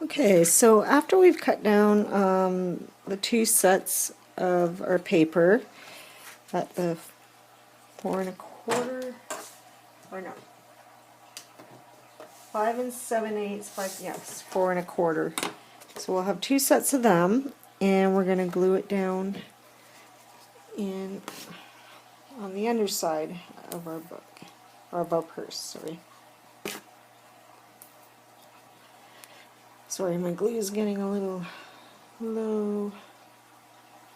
Okay, so after we've cut down the two sets of our paper at the 4 1/4, or no, 5 7/8, 5, yes, 4 1/4. So we'll have two sets of them, and we're going to glue it down in on the underside of our book, or of our purse, sorry. Sorry, my glue is getting a little low.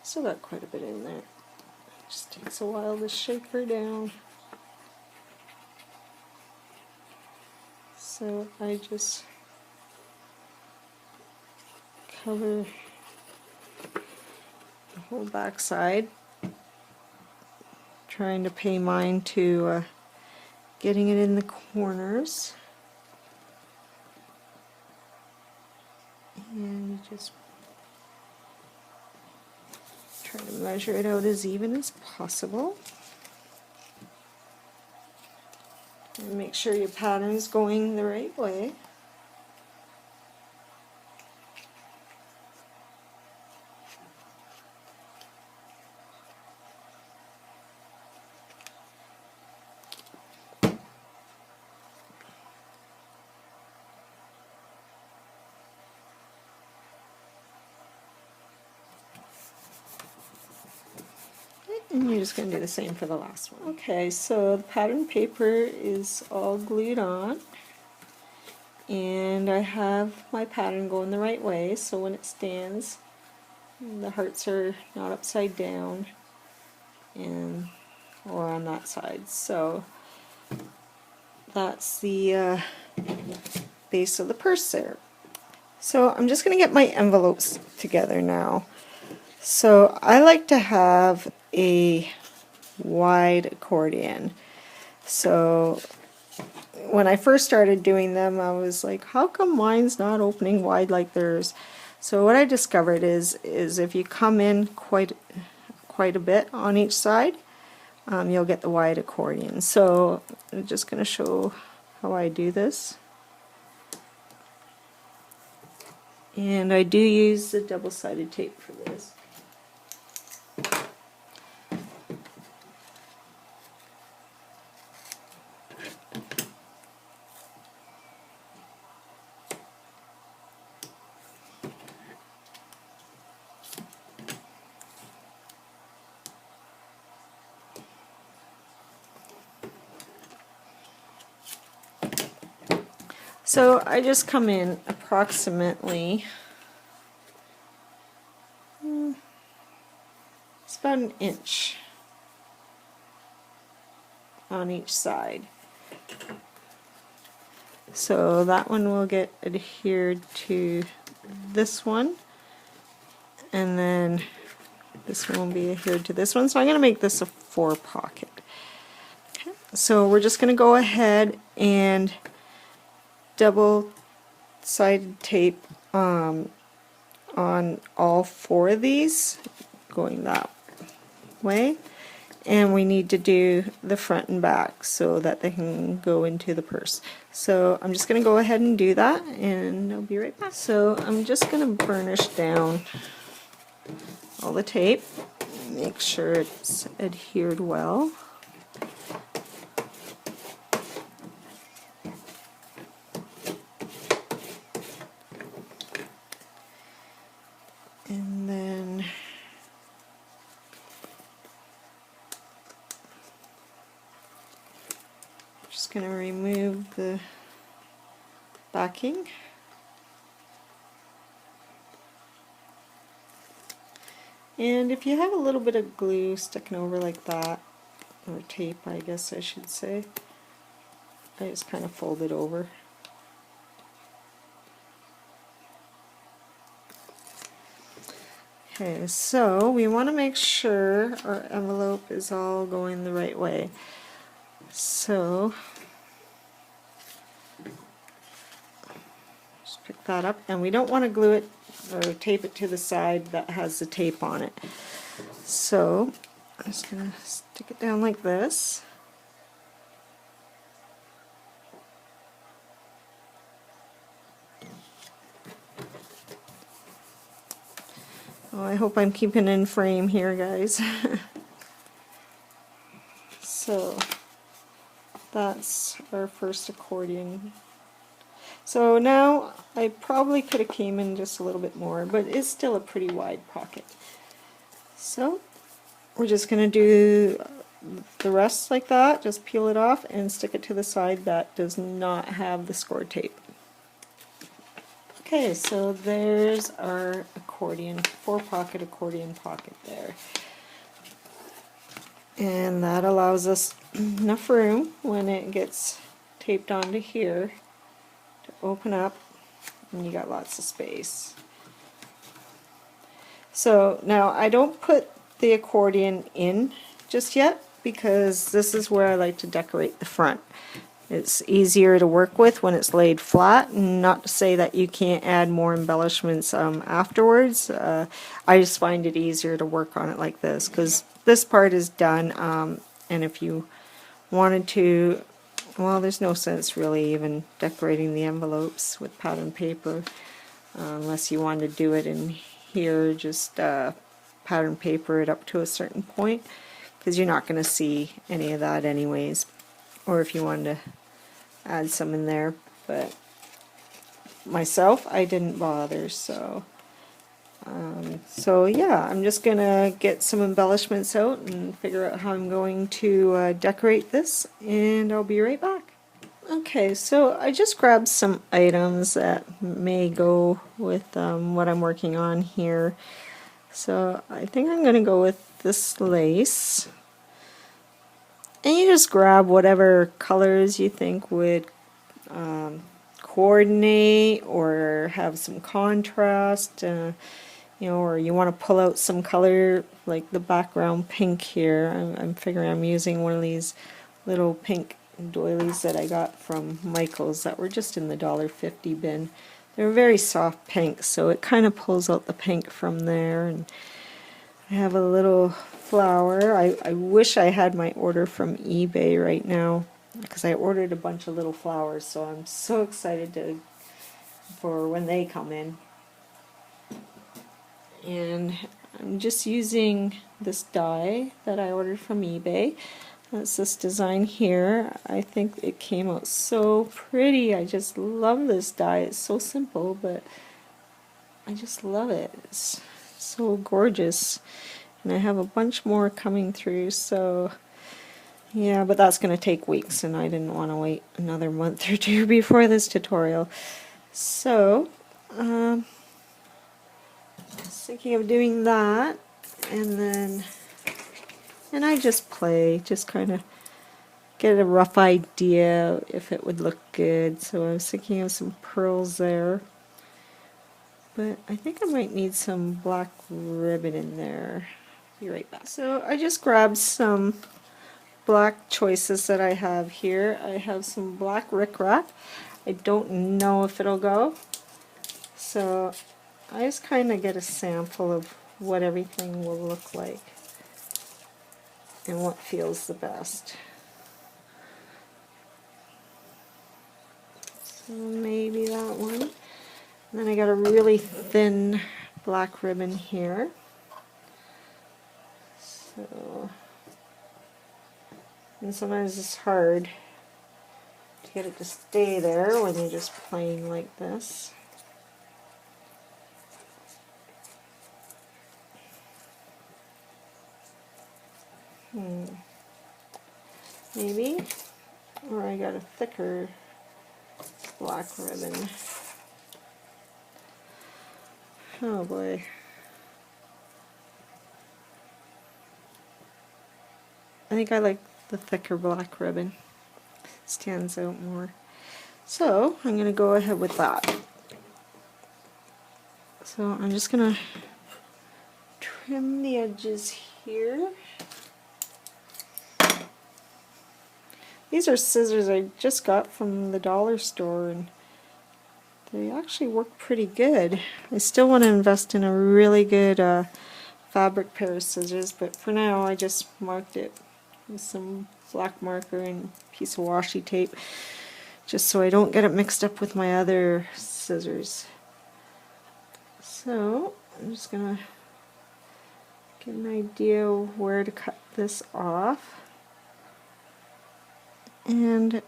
Still got quite a bit in there. It just takes a while to shake her down. So I just cover the whole back side, trying to pay mine to getting it in the corners. And you just try to measure it out as even as possible. And make sure your pattern is going the right way. And you're just going to do the same for the last one. Okay, so the pattern paper is all glued on, and I have my pattern going the right way, so when it stands, the hearts are not upside down and or on that side. So that's the base of the purse there. So I'm just going to get my envelopes together now. So I like to have a wide accordion. So when I first started doing them, I was like, how come mine's not opening wide like theirs? So what I discovered is if you come in quite a bit on each side, you'll get the wide accordion. So I'm just going to show how I do this. And I do use the double-sided tape for this. So I just come in approximately, it's about an inch on each side. So that one will get adhered to this one, and then this one will be adhered to this one. So I'm going to make this a 4 pocket. Okay. So we're just going to go ahead and double-sided tape on all 4 of these, going that way, and we need to do the front and back so that they can go into the purse. So I'm just going to go ahead and do that, and I'll be right back. So I'm just going to burnish down all the tape, make sure it's adhered well. And then just going to remove the backing. And if you have a little bit of glue sticking over like that, or tape I guess I should say, I just kind of fold it over. Okay, so we want to make sure our envelope is all going the right way. So just pick that up, and we don't want to glue it or tape it to the side that has the tape on it. So I'm just going to stick it down like this. Oh, I hope I'm keeping in frame here, guys. So that's our first accordion. So now I probably could have came in just a little bit more, but it's still a pretty wide pocket. So we're just going to do the rest like that, just peel it off and stick it to the side that does not have the score tape. Okay, so there's our accordion, 4-pocket accordion pocket there. And that allows us enough room when it gets taped onto here to open up, and you got lots of space. So now I don't put the accordion in just yet because this is where I like to decorate the front. It's easier to work with when it's laid flat, and not to say that you can't add more embellishments afterwards. I just find it easier to work on it like this because this part is done, and if you wanted to, well, there's no sense really even decorating the envelopes with pattern paper unless you wanted to do it in here, just pattern paper it up to a certain point because you're not going to see any of that anyways, or if you wanted to add some in there, but myself I didn't bother. So yeah, I'm just gonna get some embellishments out and figure out how I'm going to decorate this, and I'll be right back. Okay, so I just grabbed some items that may go with what I'm working on here. So I think I'm gonna go with this lace. And you just grab whatever colors you think would coordinate or have some contrast, you know, or you want to pull out some color like the background pink here. I'm figuring I'm using one of these little pink doilies that I got from Michael's that were just in the $1.50 bin. They're very soft pink, so it kind of pulls out the pink from there. And I have a little flower. I wish I had my order from eBay right now because I ordered a bunch of little flowers, so I'm so excited for when they come in. And I'm just using this die that I ordered from eBay. That's this design here. I think it came out so pretty. I just love this die. It's so simple, but I just love it. It's so gorgeous. And I have a bunch more coming through, so yeah, but that's going to take weeks, and I didn't want to wait another month or two before this tutorial. So, I was thinking of doing that, and I just play, just kind of get a rough idea if it would look good. So I was thinking of some pearls there, but I think I might need some black ribbon in there. Be right back. So I just grabbed some black choices that I have here. I have some black rickrack. I don't know if it'll go, so I just kind of get a sample of what everything will look like and what feels the best. So maybe that one. And then I got a really thin black ribbon here. So, and sometimes it's hard to get it to stay there when you're just playing like this. Maybe, or I got a thicker black ribbon. Oh boy. I think I like the thicker black ribbon. Stands out more. So I'm going to go ahead with that. So I'm just going to trim the edges here. These are scissors I just got from the dollar store, and they actually work pretty good. I still want to invest in a really good fabric pair of scissors, but for now I just marked it with some black marker and a piece of washi tape just so I don't get it mixed up with my other scissors. So I'm just going to get an idea of where to cut this off. And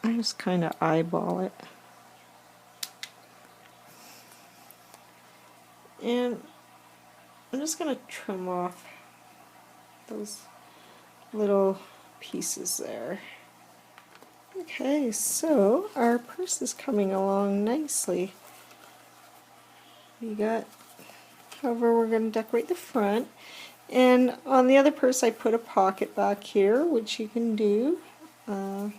I just kind of eyeball it. And I'm just going to trim off those little pieces there. Okay, so our purse is coming along nicely. We got, however, we're going to decorate the front. And on the other purse I put a pocket back here, which you can do. But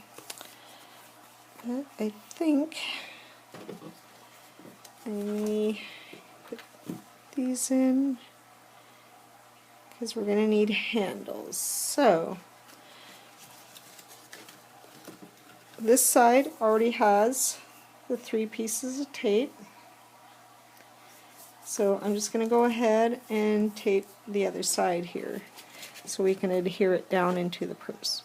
I think I may put these in because we're going to need handles. So this side already has the 3 pieces of tape. So I'm just going to go ahead and tape the other side here so we can adhere it down into the purse.